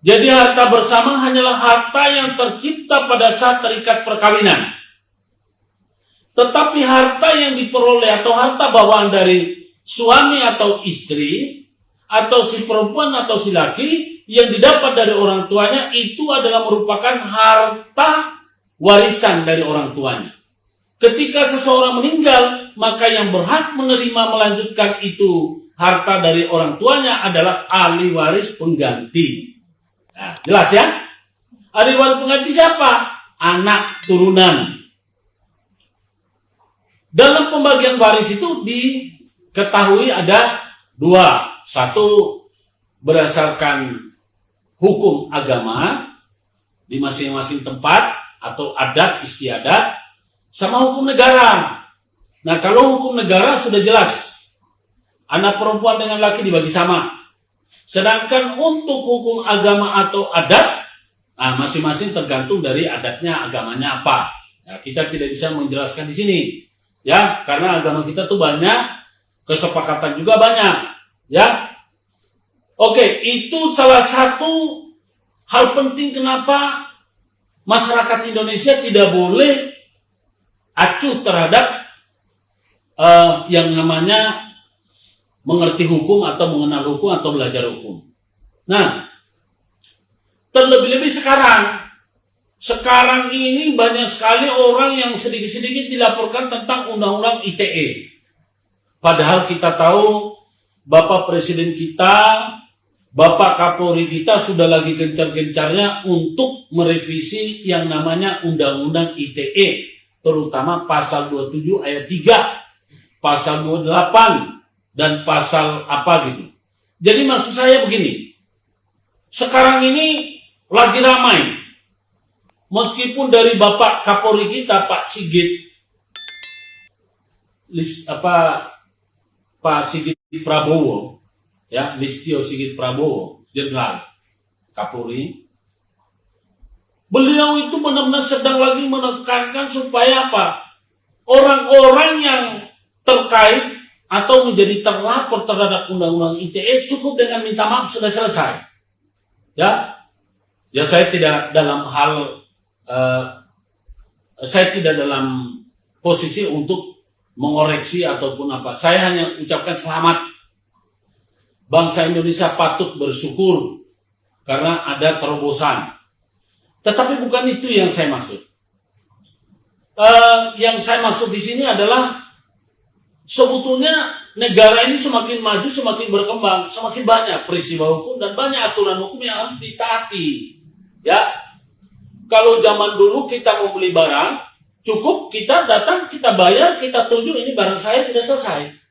Jadi harta bersama hanyalah harta yang tercipta pada saat terikat perkawinan. Tetapi harta yang diperoleh atau harta bawaan dari suami atau istri, atau si perempuan atau si laki yang didapat dari orang tuanya, itu adalah merupakan harta warisan dari orang tuanya. Ketika seseorang meninggal, maka yang berhak menerima melanjutkan itu harta dari orang tuanya adalah ahli waris pengganti. Nah, jelas ya? Ahli waris pengganti siapa? Anak turunan. Dalam pembagian waris itu diketahui ada dua. Satu, berdasarkan hukum agama di masing-masing tempat atau adat istiadat, sama hukum negara. Nah, kalau hukum negara sudah jelas, anak perempuan dengan laki dibagi sama. Sedangkan untuk hukum agama atau adat, masing-masing tergantung dari adatnya, agamanya apa. Nah, kita tidak bisa menjelaskan di sini, ya, karena agama kita tuh banyak, kesepakatan juga banyak, ya. Oke, itu salah satu hal penting kenapa masyarakat Indonesia tidak boleh acuh terhadap yang namanya mengerti hukum atau mengenal hukum atau belajar hukum. Nah, terlebih-lebih sekarang ini banyak sekali orang yang sedikit-sedikit dilaporkan tentang undang-undang ITE. Padahal kita tahu Bapak Presiden kita, Bapak Kapolri kita sudah lagi gencar-gencarnya untuk merevisi yang namanya undang-undang ITE, terutama pasal 27 ayat 3, pasal 28, dan pasal apa gitu. Jadi maksud saya begini, sekarang ini lagi ramai, meskipun dari Bapak Kapolri kita Pak Sigit Prabowo, ya, Listio Sigit Prabowo, Jenderal Kapolri, beliau itu benar-benar sedang lagi menekankan supaya apa? Orang-orang yang terkait atau menjadi terlapor terhadap undang-undang ITE cukup dengan minta maaf sudah selesai. Ya, saya tidak dalam posisi untuk mengoreksi ataupun apa. Saya hanya ucapkan selamat. Bangsa Indonesia patut bersyukur karena ada terobosan. Tetapi bukan itu yang saya maksud. Yang saya maksud di sini adalah sebetulnya negara ini semakin maju, semakin berkembang, semakin banyak peristiwa hukum dan banyak aturan hukum yang harus ditaati. Ya, kalau zaman dulu kita mau beli barang, cukup kita datang, kita bayar, kita tunjuk ini barang saya sudah selesai.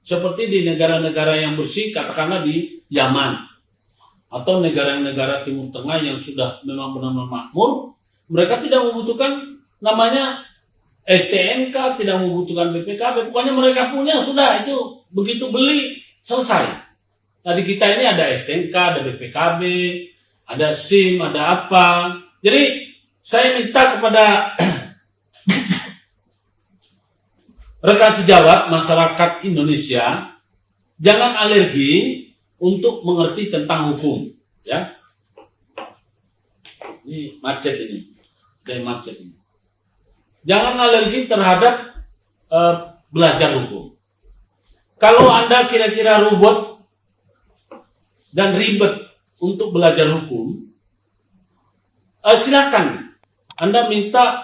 Seperti di negara-negara yang bersih, katakanlah di Yaman atau negara-negara Timur Tengah yang sudah memang benar-benar makmur, mereka tidak membutuhkan namanya STNK, tidak membutuhkan BPKB, pokoknya mereka punya sudah itu begitu beli selesai. Nah, di kita ini ada STNK, ada BPKB, ada SIM, ada apa. Jadi saya minta kepada rekan sejawat masyarakat Indonesia jangan alergi untuk mengerti tentang hukum, ya. Ini macet ini, macet ini. Jangan alergi terhadap belajar hukum. Kalau Anda kira-kira ruwet dan ribet untuk belajar hukum, silakan Anda minta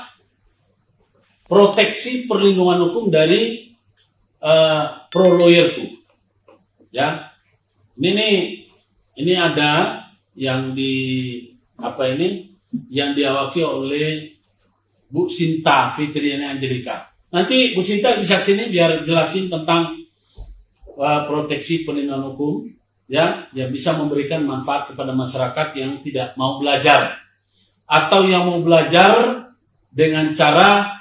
proteksi perlindungan hukum dari pro lawyerku. Ya, ini ada yang yang diawaki oleh Bu Sinta Fitriani Angelika. Nanti Bu Sinta bisa sini biar jelasin tentang proteksi perlindungan hukum, ya, yang bisa memberikan manfaat kepada masyarakat yang tidak mau belajar atau yang mau belajar dengan cara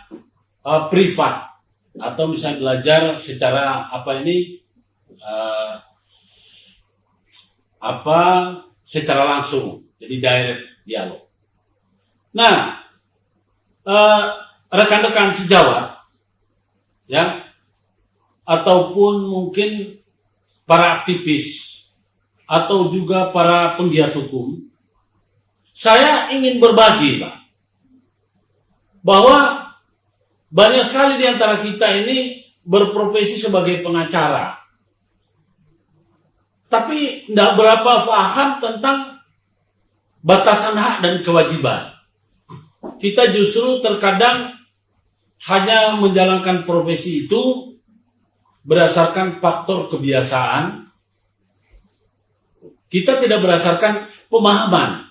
privat atau misalnya belajar secara secara langsung, jadi direct dialog. Nah, rekan-rekan sejawat, ya, ataupun mungkin para aktivis atau juga para penggiat hukum, saya ingin berbagi, Pak, bahwa banyak sekali di antara kita ini berprofesi sebagai pengacara, tapi tidak berapa paham tentang batasan hak dan kewajiban. Kita justru terkadang hanya menjalankan profesi itu berdasarkan faktor kebiasaan. Kita tidak berdasarkan pemahaman.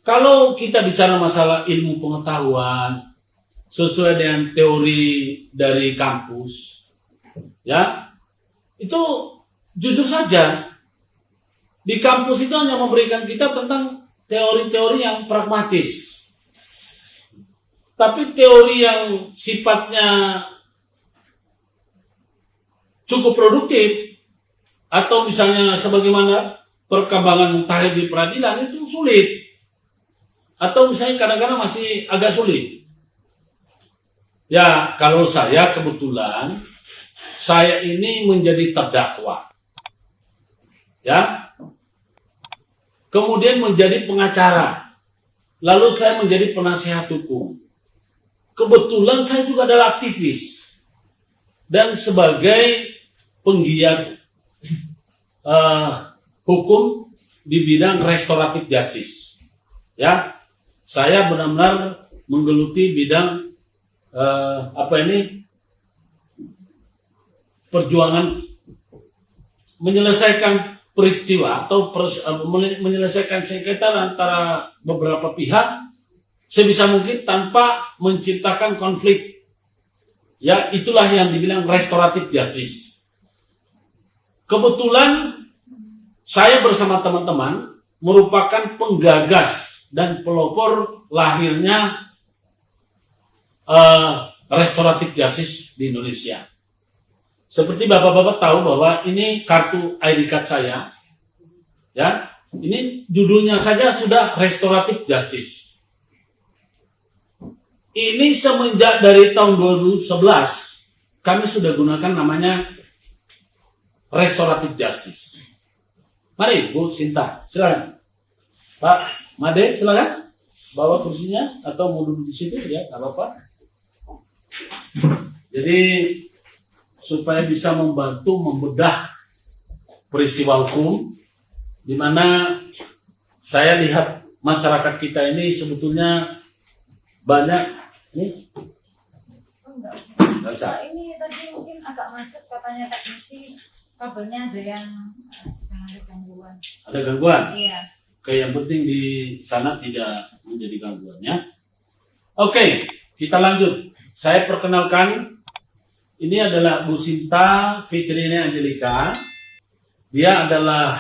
Kalau kita bicara masalah ilmu pengetahuan sesuai dengan teori dari kampus, ya, itu jujur saja di kampus itu hanya memberikan kita tentang teori-teori yang pragmatis. Tapi teori yang sifatnya cukup produktif atau misalnya sebagaimana perkembangan mutakhir di peradilan itu sulit. Atau misalnya kadang-kadang masih agak sulit. Ya, kalau saya kebetulan saya ini menjadi terdakwa. Ya. Kemudian menjadi pengacara. Lalu saya menjadi penasihat hukum. Kebetulan saya juga adalah aktivis dan sebagai penggiat hukum di bidang restoratif justice. Ya, saya benar-benar menggeluti bidang perjuangan menyelesaikan peristiwa atau menyelesaikan sengketa antara beberapa pihak sebisa mungkin tanpa menciptakan konflik. Ya, itulah yang dibilang restoratif justice. Kebetulan saya bersama teman-teman merupakan penggagas dan pelopor lahirnya restoratif justice di Indonesia. Seperti bapak-bapak tahu bahwa ini kartu ID card saya. Ya, ini judulnya saja sudah restoratif justice. Ini semenjak dari tahun 2011 kami sudah gunakan namanya restoratif justice. Mari Bu Sinta, silakan. Pak Made, silakan. Bawa kursinya atau mau duduk di situ ya, nggak apa-apa. Jadi supaya bisa membantu membedah peristiwa hukum, di mana saya lihat masyarakat kita ini sebetulnya banyak. Enggak usah. Ini tadi mungkin agak macet katanya teknisi, kabelnya ada yang sedang ada gangguan. Ada gangguan? Iya. Oke, yang penting di sana tidak menjadi gangguan ya. Oke, kita lanjut. Saya perkenalkan, ini adalah Bu Sinta Fitrini Angelika. Dia adalah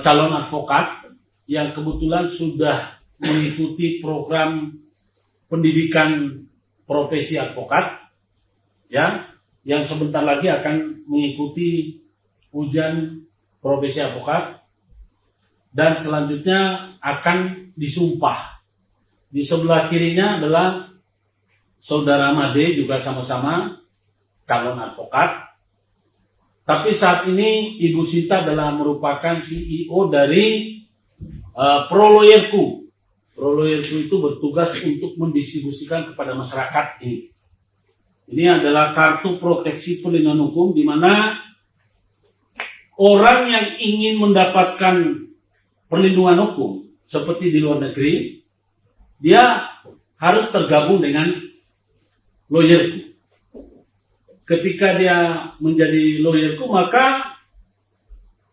calon advokat yang kebetulan sudah mengikuti program pendidikan profesi advokat, ya, yang sebentar lagi akan mengikuti ujian profesi advokat dan selanjutnya akan disumpah. Di sebelah kirinya adalah saudara Made, juga sama-sama calon advokat. Tapi saat ini Ibu Sinta adalah merupakan CEO dari ProLawyerku. ProLawyerku itu bertugas untuk mendistribusikan kepada masyarakat ini. Ini adalah kartu proteksi perlindungan hukum di mana orang yang ingin mendapatkan perlindungan hukum seperti di luar negeri, dia harus tergabung dengan lawyerku. Ketika dia menjadi lawyerku, maka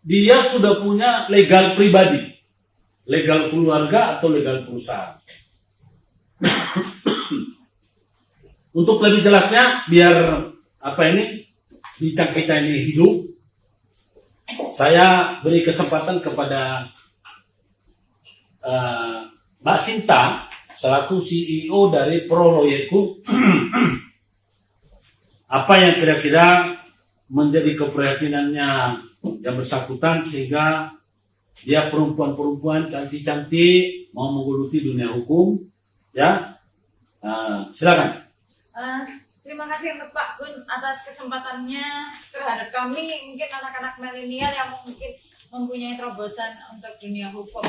dia sudah punya legal pribadi, legal keluarga atau legal perusahaan. Untuk lebih jelasnya, biar bincang kita ini hidup, saya beri kesempatan kepada Mbak Sinta selaku CEO dari ProLawyerku. Apa yang kira-kira menjadi keprihatinannya yang bersangkutan sehingga dia perempuan-perempuan cantik-cantik mau menggeluti dunia hukum, ya. Silakan. Terima kasih untuk Pak Gun atas kesempatannya terhadap kami, mungkin anak-anak milenial yang mungkin mempunyai terobosan untuk dunia hukum.